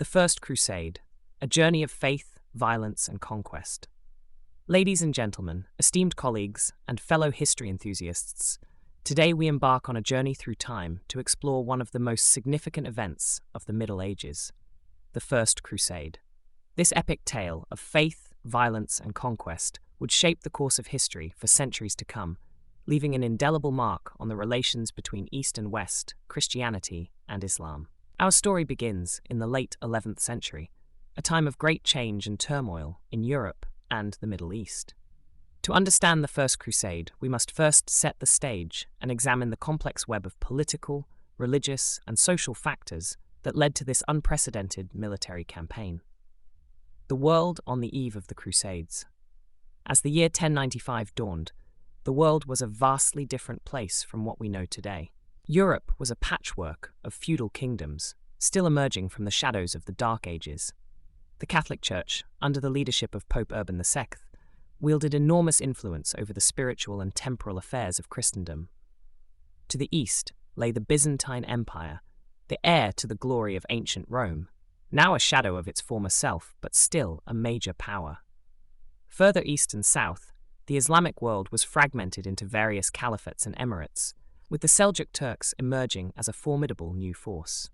The First Crusade, a journey of faith, violence, and conquest. Ladies and gentlemen, esteemed colleagues, and fellow history enthusiasts, today we embark on a journey through time to explore one of the most significant events of the Middle Ages, the First Crusade. This epic tale of faith, violence, and conquest would shape the course of history for centuries to come, leaving an indelible mark on the relations between East and West, Christianity and Islam. Our story begins in the late 11th century, a time of great change and turmoil in Europe and the Middle East. To understand the First Crusade, we must first set the stage and examine the complex web of political, religious, and social factors that led to this unprecedented military campaign. The world on the eve of the Crusades. As the year 1095 dawned, the world was a vastly different place from what we know today. Europe was a patchwork of feudal kingdoms, still emerging from the shadows of the Dark Ages. The Catholic Church, under the leadership of Pope Urban II, wielded enormous influence over the spiritual and temporal affairs of Christendom. To the east lay the Byzantine Empire, the heir to the glory of ancient Rome, now a shadow of its former self, but still a major power. Further east and south, the Islamic world was fragmented into various caliphates and emirates, with the Seljuk Turks emerging as a formidable new force.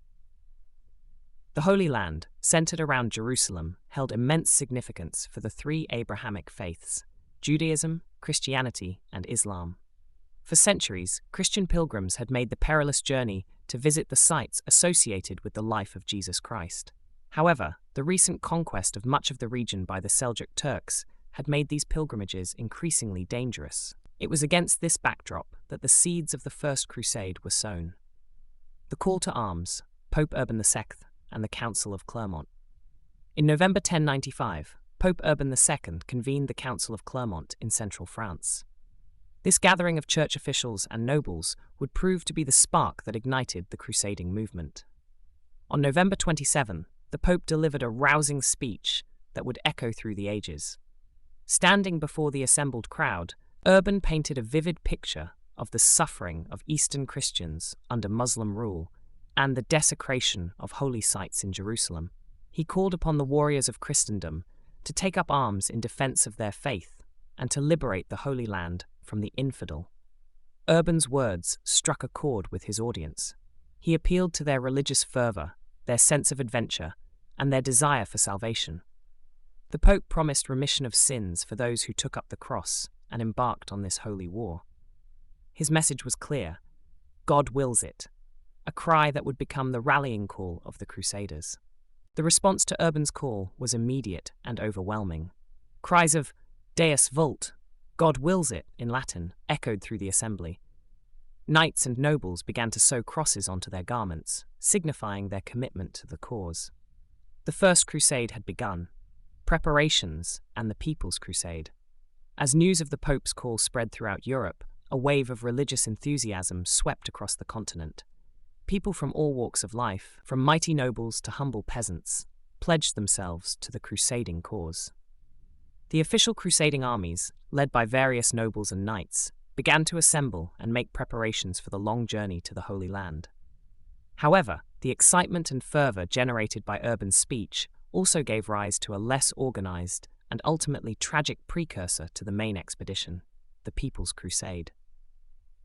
The Holy Land, centered around Jerusalem, held immense significance for the three Abrahamic faiths: Judaism, Christianity, and Islam. For centuries, Christian pilgrims had made the perilous journey to visit the sites associated with the life of Jesus Christ. However, the recent conquest of much of the region by the Seljuk Turks had made these pilgrimages increasingly dangerous. It was against this backdrop that the seeds of the First Crusade were sown. The call to arms, Pope Urban II, and the Council of Clermont. In November 1095, Pope Urban II convened the Council of Clermont in central France. This gathering of church officials and nobles would prove to be the spark that ignited the crusading movement. On November 27, the Pope delivered a rousing speech that would echo through the ages. Standing before the assembled crowd, Urban painted a vivid picture of the suffering of Eastern Christians under Muslim rule and the desecration of holy sites in Jerusalem. He called upon the warriors of Christendom to take up arms in defense of their faith and to liberate the Holy Land from the infidel. Urban's words struck a chord with his audience. He appealed to their religious fervor, their sense of adventure, and their desire for salvation. The Pope promised remission of sins for those who took up the cross and embarked on this holy war. His message was clear: God wills it, a cry that would become the rallying call of the Crusaders. The response to Urban's call was immediate and overwhelming. Cries of Deus vult, God wills it, in Latin, echoed through the assembly. Knights and nobles began to sew crosses onto their garments, signifying their commitment to the cause. The First Crusade had begun. Preparations and the People's Crusade. As news of the Pope's call spread throughout Europe, a wave of religious enthusiasm swept across the continent. People from all walks of life, from mighty nobles to humble peasants, pledged themselves to the crusading cause. The official crusading armies, led by various nobles and knights, began to assemble and make preparations for the long journey to the Holy Land. However, the excitement and fervor generated by Urban's speech also gave rise to a less organized and ultimately tragic precursor to the main expedition, the People's Crusade.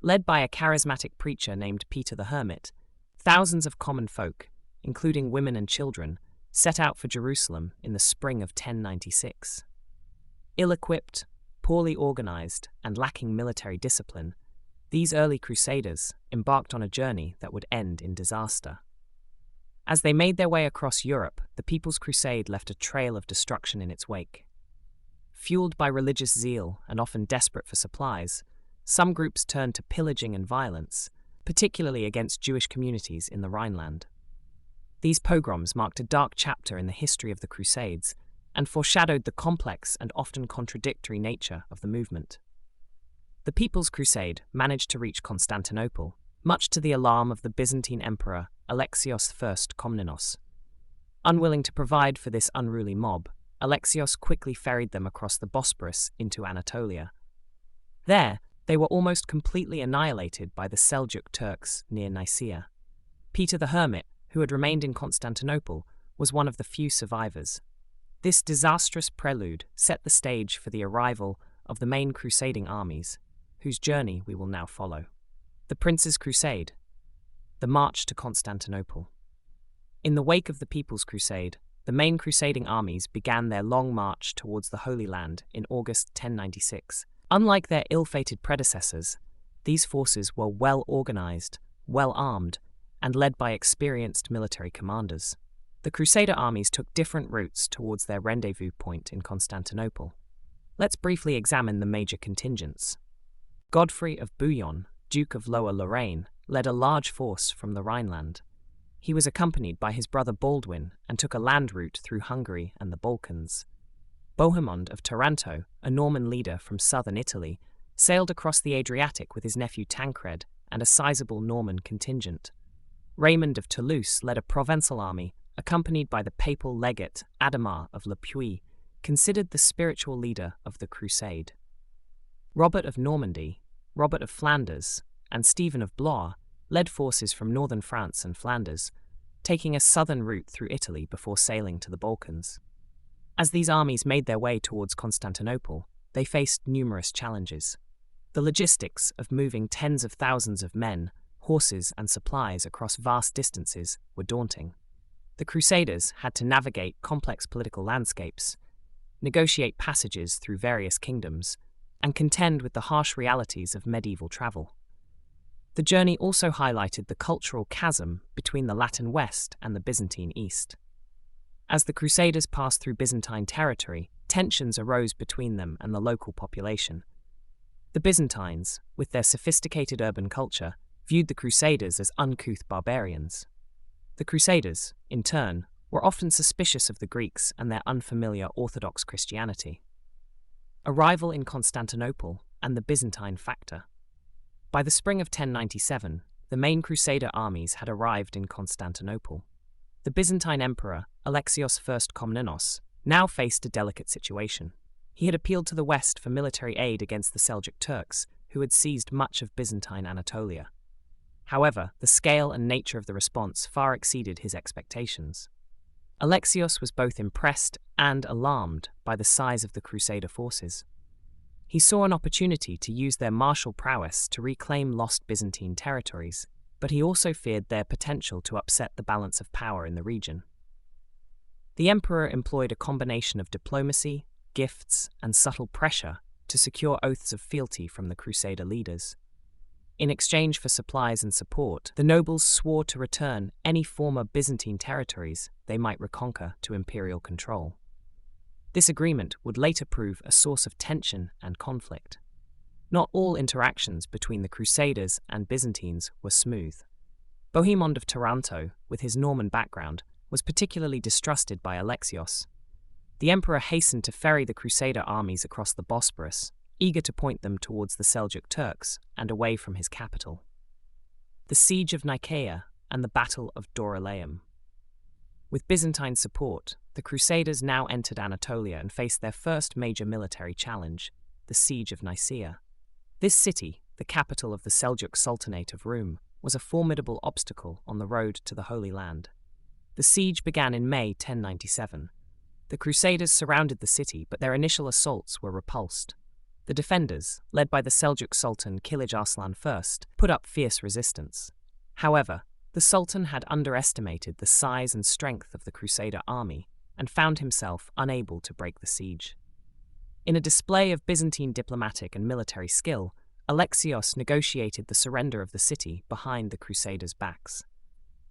Led by a charismatic preacher named Peter the Hermit, thousands of common folk, including women and children, set out for Jerusalem in the spring of 1096. Ill-equipped, poorly organized, and lacking military discipline, these early crusaders embarked on a journey that would end in disaster. As they made their way across Europe, the People's Crusade left a trail of destruction in its wake. Fueled by religious zeal and often desperate for supplies, some groups turned to pillaging and violence, particularly against Jewish communities in the Rhineland. These pogroms marked a dark chapter in the history of the Crusades and foreshadowed the complex and often contradictory nature of the movement. The People's Crusade managed to reach Constantinople, much to the alarm of the Byzantine Emperor Alexios I Komnenos. Unwilling to provide for this unruly mob, Alexios quickly ferried them across the Bosporus into Anatolia. There, they were almost completely annihilated by the Seljuk Turks near Nicaea. Peter the Hermit, who had remained in Constantinople, was one of the few survivors. This disastrous prelude set the stage for the arrival of the main crusading armies, whose journey we will now follow. The Prince's Crusade, the march to Constantinople. In the wake of the People's Crusade, the main crusading armies began their long march towards the Holy Land in August 1096. Unlike their ill-fated predecessors, these forces were well organized, well armed, and led by experienced military commanders. The Crusader armies took different routes towards their rendezvous point in Constantinople. Let's briefly examine the major contingents. Godfrey of Bouillon, Duke of Lower Lorraine, led a large force from the Rhineland. He was accompanied by his brother Baldwin and took a land route through Hungary and the Balkans. Bohemond of Taranto, a Norman leader from southern Italy, sailed across the Adriatic with his nephew Tancred and a sizable Norman contingent. Raymond of Toulouse led a Provençal army, accompanied by the papal legate Adhemar of Le Puy, considered the spiritual leader of the Crusade. Robert of Normandy, Robert of Flanders, and Stephen of Blois led forces from northern France and Flanders, taking a southern route through Italy before sailing to the Balkans. As these armies made their way towards Constantinople, they faced numerous challenges. The logistics of moving tens of thousands of men, horses, and supplies across vast distances were daunting. The Crusaders had to navigate complex political landscapes, negotiate passages through various kingdoms, and contend with the harsh realities of medieval travel. The journey also highlighted the cultural chasm between the Latin West and the Byzantine East. As the Crusaders passed through Byzantine territory, tensions arose between them and the local population. The Byzantines, with their sophisticated urban culture, viewed the Crusaders as uncouth barbarians. The Crusaders, in turn, were often suspicious of the Greeks and their unfamiliar Orthodox Christianity. Arrival in Constantinople and the Byzantine factor. By the spring of 1097, the main Crusader armies had arrived in Constantinople. The Byzantine Emperor, Alexios I Komnenos, now faced a delicate situation. He had appealed to the West for military aid against the Seljuk Turks, who had seized much of Byzantine Anatolia. However, the scale and nature of the response far exceeded his expectations. Alexios was both impressed and alarmed by the size of the Crusader forces. He saw an opportunity to use their martial prowess to reclaim lost Byzantine territories, but he also feared their potential to upset the balance of power in the region. The emperor employed a combination of diplomacy, gifts, and subtle pressure to secure oaths of fealty from the Crusader leaders. In exchange for supplies and support, the nobles swore to return any former Byzantine territories they might reconquer to imperial control. This agreement would later prove a source of tension and conflict. Not all interactions between the Crusaders and Byzantines were smooth. Bohemond of Taranto, with his Norman background, was particularly distrusted by Alexios. The emperor hastened to ferry the Crusader armies across the Bosporus, eager to point them towards the Seljuk Turks and away from his capital. The Siege of Nicaea and the Battle of Dorylaeum. With Byzantine support, the Crusaders now entered Anatolia and faced their first major military challenge, the Siege of Nicaea. This city, the capital of the Seljuk Sultanate of Rum, was a formidable obstacle on the road to the Holy Land. The siege began in May 1097. The Crusaders surrounded the city, but their initial assaults were repulsed. The defenders, led by the Seljuk Sultan Kilij Arslan I, put up fierce resistance. However, the Sultan had underestimated the size and strength of the Crusader army and found himself unable to break the siege. In a display of Byzantine diplomatic and military skill, Alexios negotiated the surrender of the city behind the Crusaders' backs.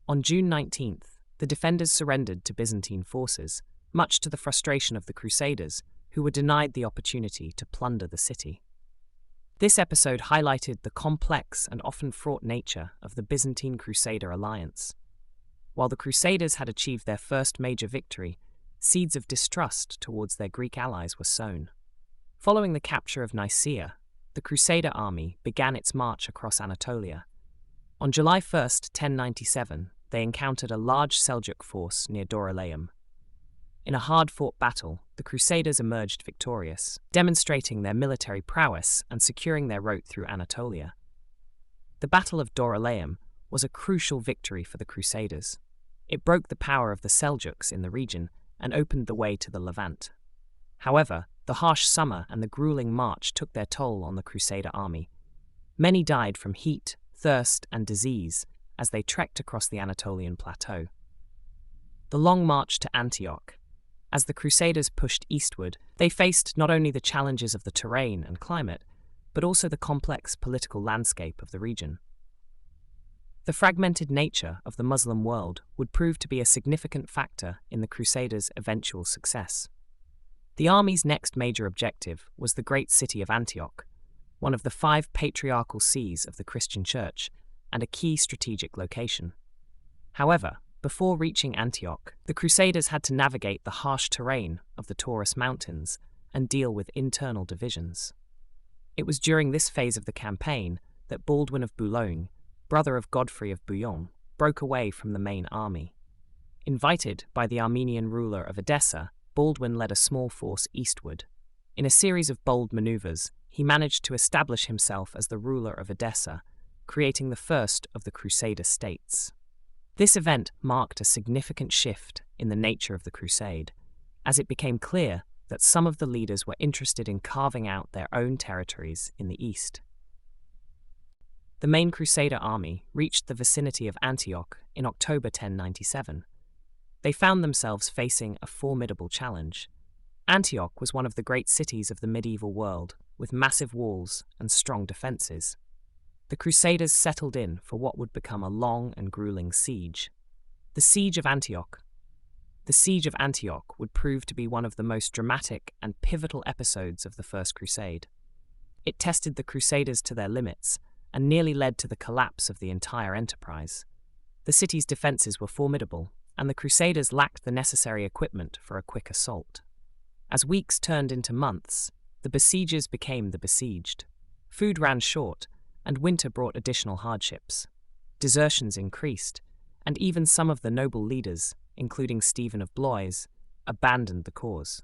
On June 19th, the defenders surrendered to Byzantine forces, much to the frustration of the Crusaders, who were denied the opportunity to plunder the city. This episode highlighted the complex and often fraught nature of the Byzantine Crusader alliance. While the Crusaders had achieved their first major victory, seeds of distrust towards their Greek allies were sown. Following the capture of Nicaea, the Crusader army began its march across Anatolia. On July 1st, 1097, they encountered a large Seljuk force near Dorylaeum. In a hard-fought battle, the Crusaders emerged victorious, demonstrating their military prowess and securing their route through Anatolia. The Battle of Dorylaeum was a crucial victory for the Crusaders. It broke the power of the Seljuks in the region and opened the way to the Levant. However, the harsh summer and the grueling march took their toll on the Crusader army. Many died from heat, thirst, and disease as they trekked across the Anatolian plateau. The long march to Antioch. As the Crusaders pushed eastward, they faced not only the challenges of the terrain and climate, but also the complex political landscape of the region. The fragmented nature of the Muslim world would prove to be a significant factor in the Crusaders' eventual success. The army's next major objective was the great city of Antioch, one of the 5 patriarchal sees of the Christian Church and a key strategic location. However, before reaching Antioch, the Crusaders had to navigate the harsh terrain of the Taurus Mountains and deal with internal divisions. It was during this phase of the campaign that Baldwin of Boulogne, brother of Godfrey of Bouillon, broke away from the main army. Invited by the Armenian ruler of Edessa, Baldwin led a small force eastward. In a series of bold maneuvers, he managed to establish himself as the ruler of Edessa, creating the first of the Crusader states. This event marked a significant shift in the nature of the crusade, as it became clear that some of the leaders were interested in carving out their own territories in the east. The main Crusader army reached the vicinity of Antioch in October 1097. They found themselves facing a formidable challenge. Antioch was one of the great cities of the medieval world, with massive walls and strong defenses. The Crusaders settled in for what would become a long and grueling siege. The Siege of Antioch. The Siege of Antioch would prove to be one of the most dramatic and pivotal episodes of the First Crusade. It tested the Crusaders to their limits and nearly led to the collapse of the entire enterprise. The city's defenses were formidable, and the Crusaders lacked the necessary equipment for a quick assault. As weeks turned into months, the besiegers became the besieged. Food ran short, and winter brought additional hardships. Desertions increased, and even some of the noble leaders, including Stephen of Blois, abandoned the cause.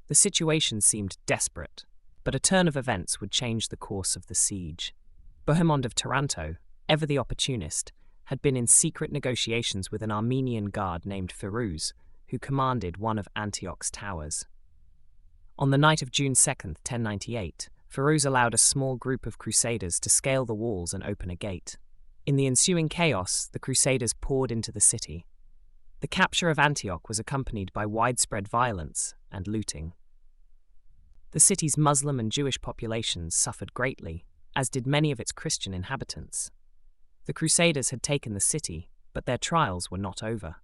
The situation seemed desperate, but a turn of events would change the course of the siege. Bohemond of Taranto, ever the opportunist, had been in secret negotiations with an Armenian guard named Firuz, who commanded one of Antioch's towers. On the night of June 2nd, 1098, Firuz allowed a small group of Crusaders to scale the walls and open a gate. In the ensuing chaos, the Crusaders poured into the city. The capture of Antioch was accompanied by widespread violence and looting. The city's Muslim and Jewish populations suffered greatly, as did many of its Christian inhabitants. The Crusaders had taken the city, but their trials were not over.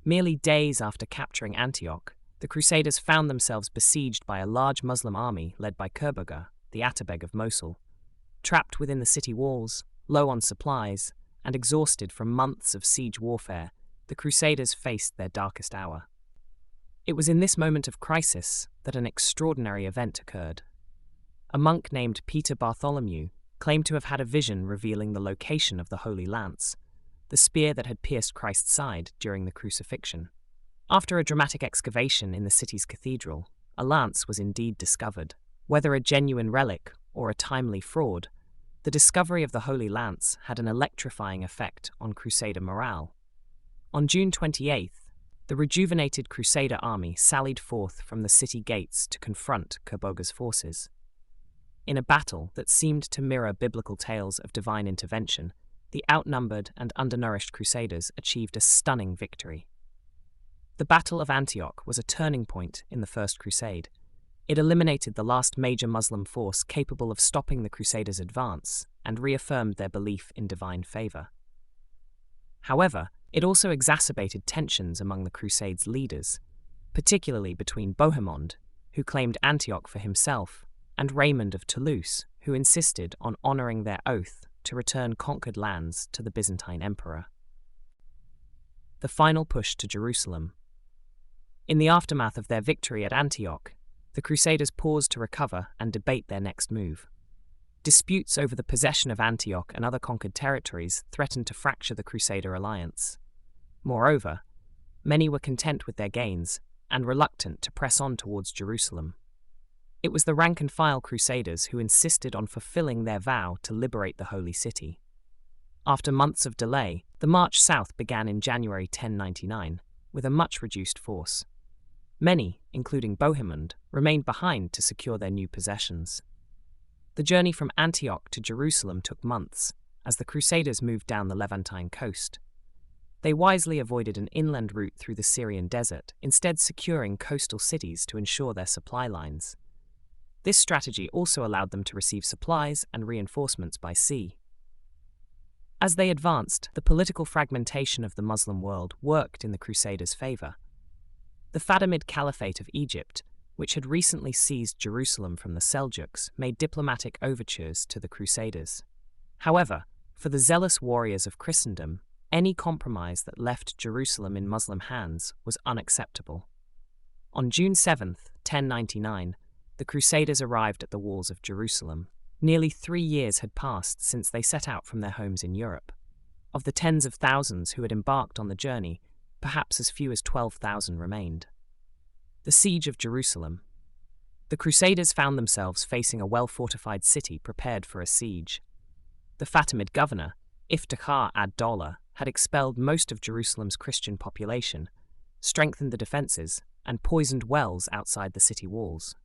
Merely days after capturing Antioch, the Crusaders found themselves besieged by a large Muslim army led by Kurbaga, the Atabeg of Mosul. Trapped within the city walls, low on supplies, and exhausted from months of siege warfare, the Crusaders faced their darkest hour. It was in this moment of crisis that an extraordinary event occurred. A monk named Peter Bartholomew claimed to have had a vision revealing the location of the Holy Lance, the spear that had pierced Christ's side during the crucifixion. After a dramatic excavation in the city's cathedral, a lance was indeed discovered. Whether a genuine relic or a timely fraud, the discovery of the Holy Lance had an electrifying effect on Crusader morale. On June 28th, the rejuvenated Crusader army sallied forth from the city gates to confront Kerbogha's forces. In a battle that seemed to mirror biblical tales of divine intervention, the outnumbered and undernourished Crusaders achieved a stunning victory. The Battle of Antioch was a turning point in the First Crusade. It eliminated the last major Muslim force capable of stopping the Crusaders' advance and reaffirmed their belief in divine favor. However, it also exacerbated tensions among the Crusades' leaders, particularly between Bohemond, who claimed Antioch for himself, and Raymond of Toulouse, who insisted on honoring their oath to return conquered lands to the Byzantine emperor. The final push to Jerusalem. In the aftermath of their victory at Antioch, the Crusaders paused to recover and debate their next move. Disputes over the possession of Antioch and other conquered territories threatened to fracture the Crusader alliance. Moreover, many were content with their gains and reluctant to press on towards Jerusalem. It was the rank-and-file Crusaders who insisted on fulfilling their vow to liberate the Holy City. After months of delay, The march south began in January 1099, with a much reduced force. Many, including Bohemond, remained behind to secure their new possessions. The journey from Antioch to Jerusalem took months, as the Crusaders moved down the Levantine coast. They wisely avoided an inland route through the Syrian desert, instead securing coastal cities to ensure their supply lines. This strategy also allowed them to receive supplies and reinforcements by sea. As they advanced, the political fragmentation of the Muslim world worked in the Crusaders' favor. The Fatimid Caliphate of Egypt, which had recently seized Jerusalem from the Seljuks, made diplomatic overtures to the Crusaders. However, for the zealous warriors of Christendom, any compromise that left Jerusalem in Muslim hands was unacceptable. On June 7, 1099, the Crusaders arrived at the walls of Jerusalem. Nearly 3 years had passed since they set out from their homes in Europe. Of the tens of thousands who had embarked on the journey, perhaps as few as 12,000 remained. The Siege of Jerusalem. The Crusaders found themselves facing a well-fortified city prepared for a siege. The Fatimid governor, Iftikhar ad-Dawla, had expelled most of Jerusalem's Christian population, strengthened the defenses, and poisoned wells outside the city walls.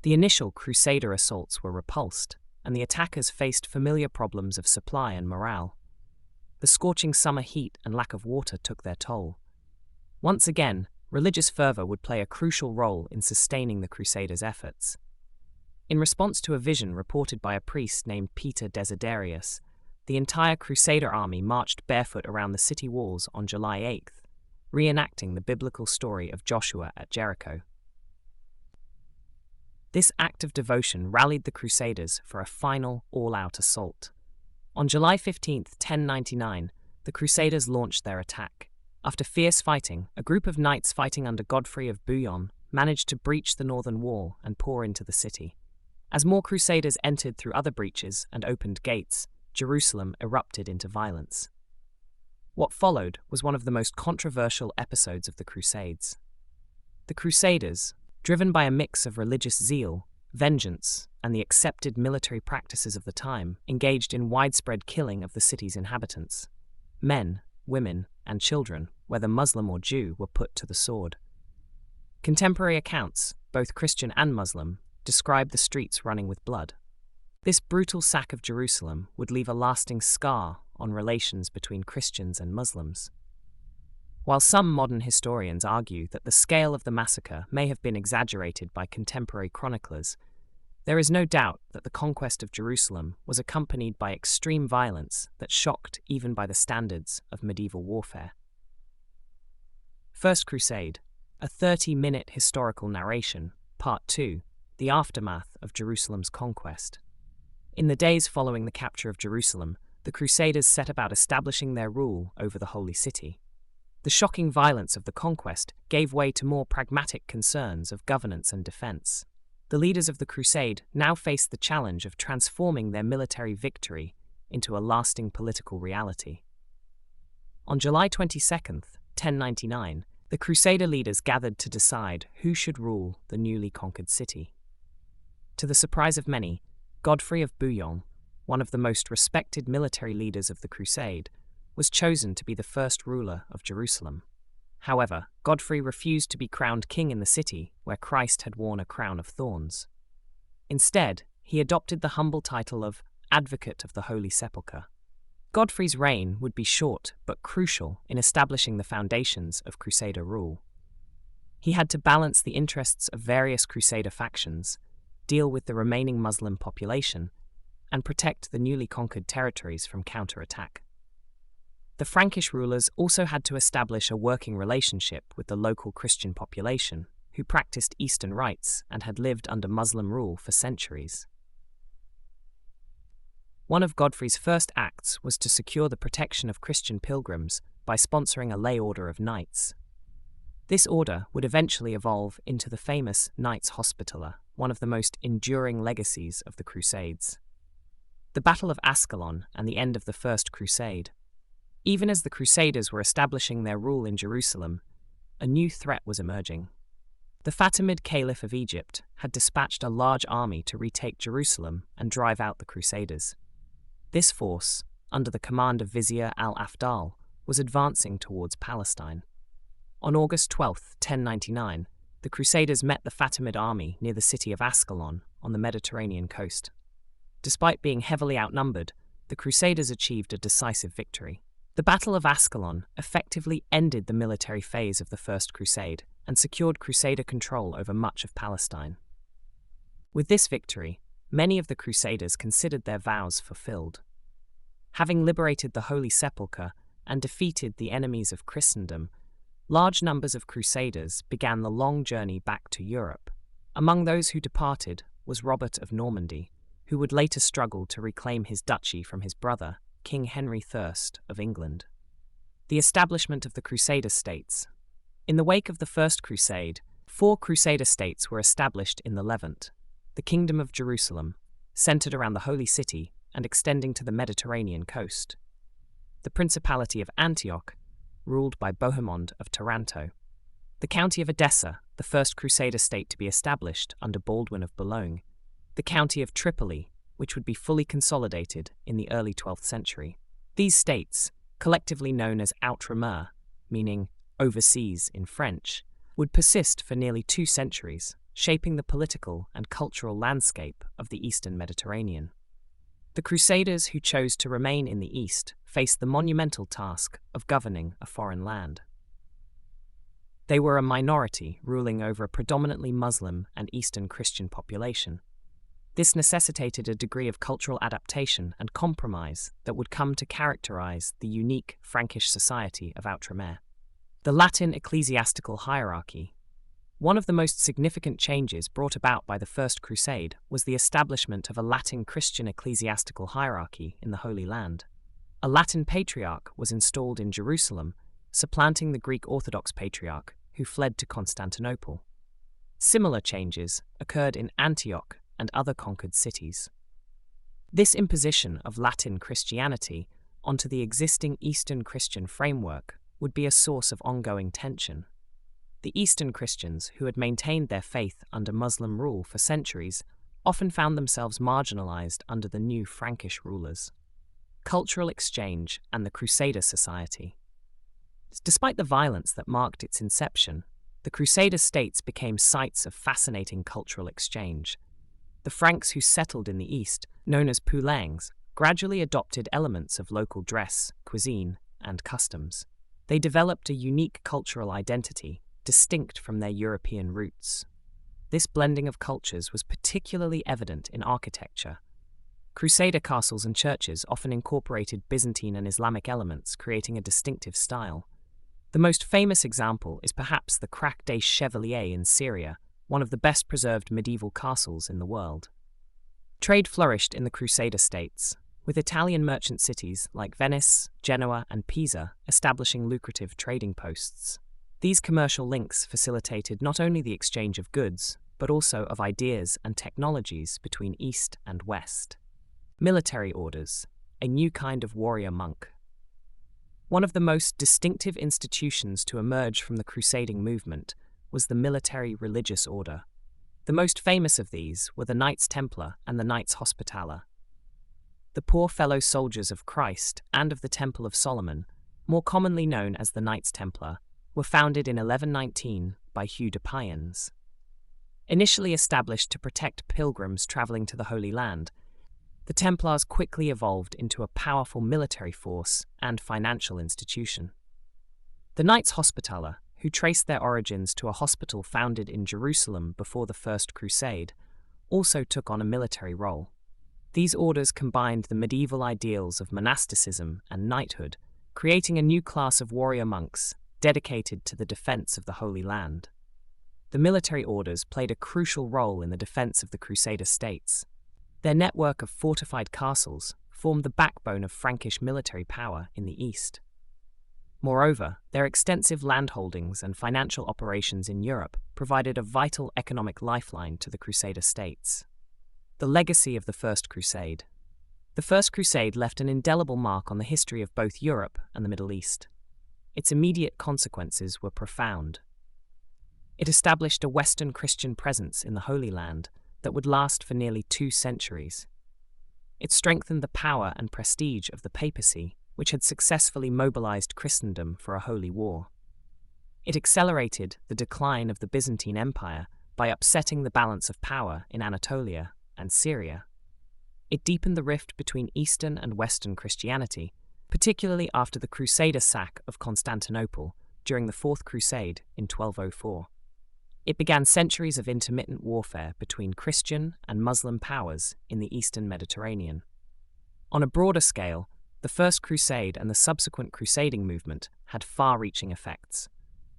The initial Crusader assaults were repulsed, and the attackers faced familiar problems of supply and morale. The scorching summer heat and lack of water took their toll. Once again, religious fervor would play a crucial role in sustaining the Crusaders' efforts. In response to a vision reported by a priest named Peter Desiderius, the entire Crusader army marched barefoot around the city walls on July 8th, reenacting the biblical story of Joshua at Jericho. This act of devotion rallied the Crusaders for a final, all-out assault. On July 15, 1099, the Crusaders launched their attack. After fierce fighting, a group of knights fighting under Godfrey of Bouillon managed to breach the northern wall and pour into the city. As more Crusaders entered through other breaches and opened gates, Jerusalem erupted into violence. What followed was one of the most controversial episodes of the Crusades. The Crusaders, driven by a mix of religious zeal, vengeance, and the accepted military practices of the time, engaged in widespread killing of the city's inhabitants. Men, women, and children, whether Muslim or Jew, were put to the sword. Contemporary accounts, both Christian and Muslim, describe the streets running with blood. This brutal sack of Jerusalem would leave a lasting scar on relations between Christians and Muslims. While some modern historians argue that the scale of the massacre may have been exaggerated by contemporary chroniclers, there is no doubt that the conquest of Jerusalem was accompanied by extreme violence that shocked even by the standards of medieval warfare. First Crusade, a 30-minute historical narration, Part 2, the aftermath of Jerusalem's conquest. In the days following the capture of Jerusalem, the Crusaders set about establishing their rule over the Holy City. The shocking violence of the conquest gave way to more pragmatic concerns of governance and defense. The leaders of the Crusade now faced the challenge of transforming their military victory into a lasting political reality. On July 22, 1099, the Crusader leaders gathered to decide who should rule the newly conquered city. To the surprise of many, Godfrey of Bouillon, one of the most respected military leaders of the Crusade, was chosen to be the first ruler of Jerusalem. However, Godfrey refused to be crowned king in the city where Christ had worn a crown of thorns. Instead, he adopted the humble title of Advocate of the Holy Sepulchre. Godfrey's reign would be short but crucial in establishing the foundations of Crusader rule. He had to balance the interests of various Crusader factions, deal with the remaining Muslim population, and protect the newly conquered territories from counterattack. The Frankish rulers also had to establish a working relationship with the local Christian population, who practiced Eastern rites and had lived under Muslim rule for centuries. One of Godfrey's first acts was to secure the protection of Christian pilgrims by sponsoring a lay order of knights. This order would eventually evolve into the famous Knights Hospitaller, one of the most enduring legacies of the Crusades. The Battle of Ascalon and the end of the First Crusade. Even as the Crusaders were establishing their rule in Jerusalem, a new threat was emerging. The Fatimid Caliph of Egypt had dispatched a large army to retake Jerusalem and drive out the Crusaders. This force, under the command of Vizier al-Afdal, was advancing towards Palestine. On August 12, 1099, the Crusaders met the Fatimid army near the city of Ascalon on the Mediterranean coast. Despite being heavily outnumbered, the Crusaders achieved a decisive victory. The Battle of Ascalon effectively ended the military phase of the First Crusade and secured Crusader control over much of Palestine. With this victory, many of the Crusaders considered their vows fulfilled. Having liberated the Holy Sepulchre and defeated the enemies of Christendom, large numbers of Crusaders began the long journey back to Europe. Among those who departed was Robert of Normandy, who would later struggle to reclaim his duchy from his brother, King Henry I of England. The establishment of the Crusader states. In the wake of the First Crusade, 4 Crusader states were established in the Levant: the Kingdom of Jerusalem, centered around the Holy City and extending to the Mediterranean coast; the Principality of Antioch, ruled by Bohemond of Taranto; the County of Edessa, the first Crusader state to be established under Baldwin of Boulogne; the County of Tripoli, which would be fully consolidated in the early 12th century. These states, collectively known as Outre-mer, meaning overseas in French, would persist for nearly 2 centuries, shaping the political and cultural landscape of the Eastern Mediterranean. The Crusaders who chose to remain in the East faced the monumental task of governing a foreign land. They were a minority ruling over a predominantly Muslim and Eastern Christian population. This necessitated a degree of cultural adaptation and compromise that would come to characterize the unique Frankish society of Outre-mer. The Latin ecclesiastical hierarchy. One of the most significant changes brought about by the First Crusade was the establishment of a Latin Christian ecclesiastical hierarchy in the Holy Land. A Latin patriarch was installed in Jerusalem, supplanting the Greek Orthodox patriarch who fled to Constantinople. Similar changes occurred in Antioch and other conquered cities. This imposition of Latin Christianity onto the existing Eastern Christian framework would be a source of ongoing tension. The Eastern Christians, who had maintained their faith under Muslim rule for centuries, often found themselves marginalized under the new Frankish rulers. Cultural exchange and the Crusader society. Despite the violence that marked its inception, the Crusader states became sites of fascinating cultural exchange. The Franks who settled in the East, known as Poulengs, gradually adopted elements of local dress, cuisine, and customs. They developed a unique cultural identity, distinct from their European roots. This blending of cultures was particularly evident in architecture. Crusader castles and churches often incorporated Byzantine and Islamic elements, creating a distinctive style. The most famous example is perhaps the Crac des Chevaliers in Syria, one of the best-preserved medieval castles in the world. Trade flourished in the Crusader states, with Italian merchant cities like Venice, Genoa, and Pisa establishing lucrative trading posts. These commercial links facilitated not only the exchange of goods, but also of ideas and technologies between East and West. Military orders, a new kind of warrior monk. One of the most distinctive institutions to emerge from the crusading movement was the military religious order. The most famous of these were the Knights Templar and the Knights Hospitaller. The poor fellow soldiers of Christ and of the Temple of Solomon, more commonly known as the Knights Templar, were founded in 1119 by Hugh de Payens. Initially established to protect pilgrims traveling to the Holy Land, the Templars quickly evolved into a powerful military force and financial institution. The Knights Hospitaller, who traced their origins to a hospital founded in Jerusalem before the First Crusade, also took on a military role. These orders combined the medieval ideals of monasticism and knighthood, creating a new class of warrior monks dedicated to the defense of the Holy Land. The military orders played a crucial role in the defense of the Crusader states. Their network of fortified castles formed the backbone of Frankish military power in the East. Moreover, their extensive landholdings and financial operations in Europe provided a vital economic lifeline to the Crusader states. The legacy of the First Crusade. The First Crusade left an indelible mark on the history of both Europe and the Middle East. Its immediate consequences were profound. It established a Western Christian presence in the Holy Land that would last for nearly 2 centuries. It strengthened the power and prestige of the papacy, which had successfully mobilized Christendom for a holy war. It accelerated the decline of the Byzantine Empire by upsetting the balance of power in Anatolia and Syria. It deepened the rift between Eastern and Western Christianity, particularly after the Crusader sack of Constantinople during the Fourth Crusade in 1204. It began centuries of intermittent warfare between Christian and Muslim powers in the Eastern Mediterranean. On a broader scale, the First Crusade and the subsequent crusading movement had far-reaching effects.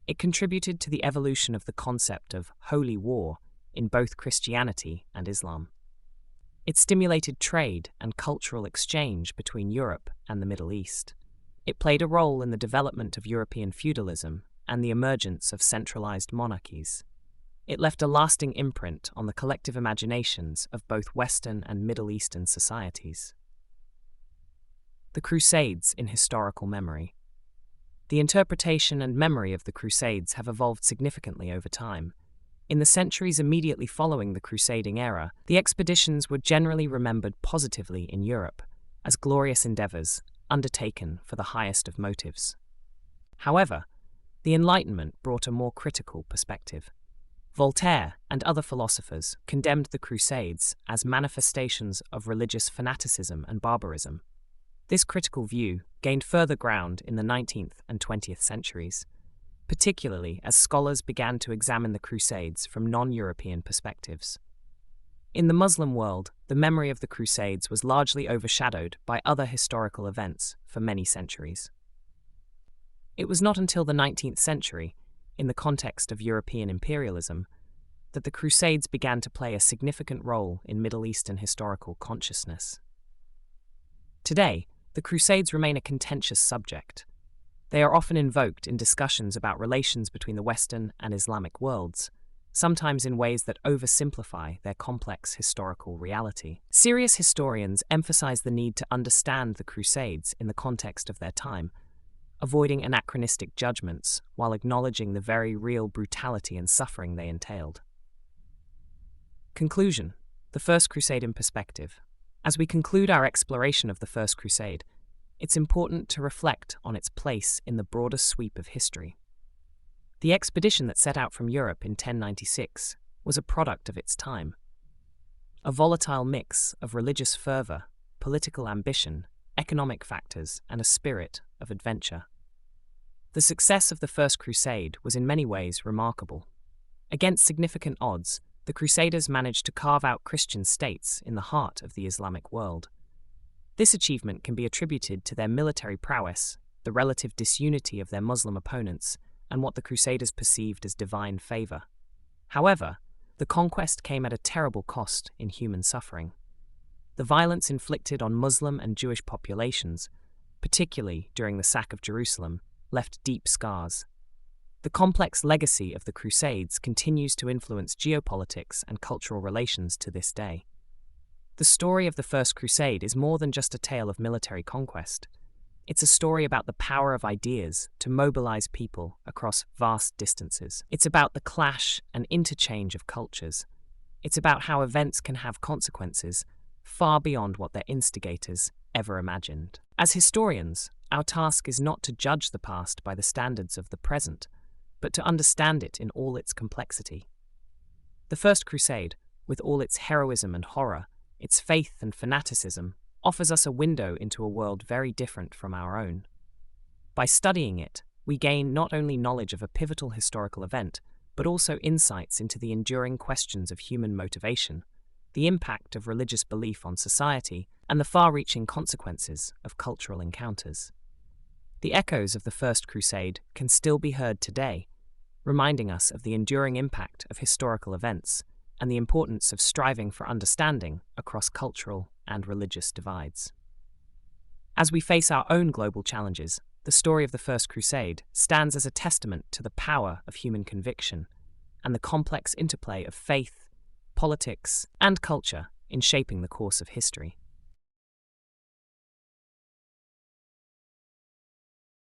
It contributed to the evolution of the concept of holy war in both Christianity and Islam. It stimulated trade and cultural exchange between Europe and the Middle East. It played a role in the development of European feudalism and the emergence of centralized monarchies. It left a lasting imprint on the collective imaginations of both Western and Middle Eastern societies. The Crusades in historical memory. The interpretation and memory of the Crusades have evolved significantly over time. In the centuries immediately following the crusading era, the expeditions were generally remembered positively in Europe as glorious endeavors undertaken for the highest of motives. However, the Enlightenment brought a more critical perspective. Voltaire and other philosophers condemned the Crusades as manifestations of religious fanaticism and barbarism. This critical view gained further ground in the 19th and 20th centuries, particularly as scholars began to examine the Crusades from non-European perspectives. In the Muslim world, the memory of the Crusades was largely overshadowed by other historical events for many centuries. It was not until the 19th century, in the context of European imperialism, that the Crusades began to play a significant role in Middle Eastern historical consciousness. Today, the Crusades remain a contentious subject. They are often invoked in discussions about relations between the Western and Islamic worlds, sometimes in ways that oversimplify their complex historical reality. Serious historians emphasize the need to understand the Crusades in the context of their time, avoiding anachronistic judgments while acknowledging the very real brutality and suffering they entailed. Conclusion: the First Crusade in perspective. As we conclude our exploration of the First Crusade, it's important to reflect on its place in the broader sweep of history. The expedition that set out from Europe in 1096 was a product of its time. A volatile mix of religious fervor, political ambition, economic factors, and a spirit of adventure. The success of the First Crusade was in many ways remarkable. Against significant odds, the Crusaders managed to carve out Christian states in the heart of the Islamic world. This achievement can be attributed to their military prowess, the relative disunity of their Muslim opponents, and what the Crusaders perceived as divine favor. However, the conquest came at a terrible cost in human suffering. The violence inflicted on Muslim and Jewish populations, particularly during the sack of Jerusalem, left deep scars. The complex legacy of the Crusades continues to influence geopolitics and cultural relations to this day. The story of the First Crusade is more than just a tale of military conquest. It's a story about the power of ideas to mobilize people across vast distances. It's about the clash and interchange of cultures. It's about how events can have consequences far beyond what their instigators ever imagined. As historians, our task is not to judge the past by the standards of the present, but to understand it in all its complexity. The First Crusade, with all its heroism and horror, its faith and fanaticism, offers us a window into a world very different from our own. By studying it, we gain not only knowledge of a pivotal historical event, but also insights into the enduring questions of human motivation, the impact of religious belief on society, and the far-reaching consequences of cultural encounters. The echoes of the First Crusade can still be heard today, reminding us of the enduring impact of historical events and the importance of striving for understanding across cultural and religious divides. As we face our own global challenges, the story of the First Crusade stands as a testament to the power of human conviction and the complex interplay of faith, politics, and culture in shaping the course of history.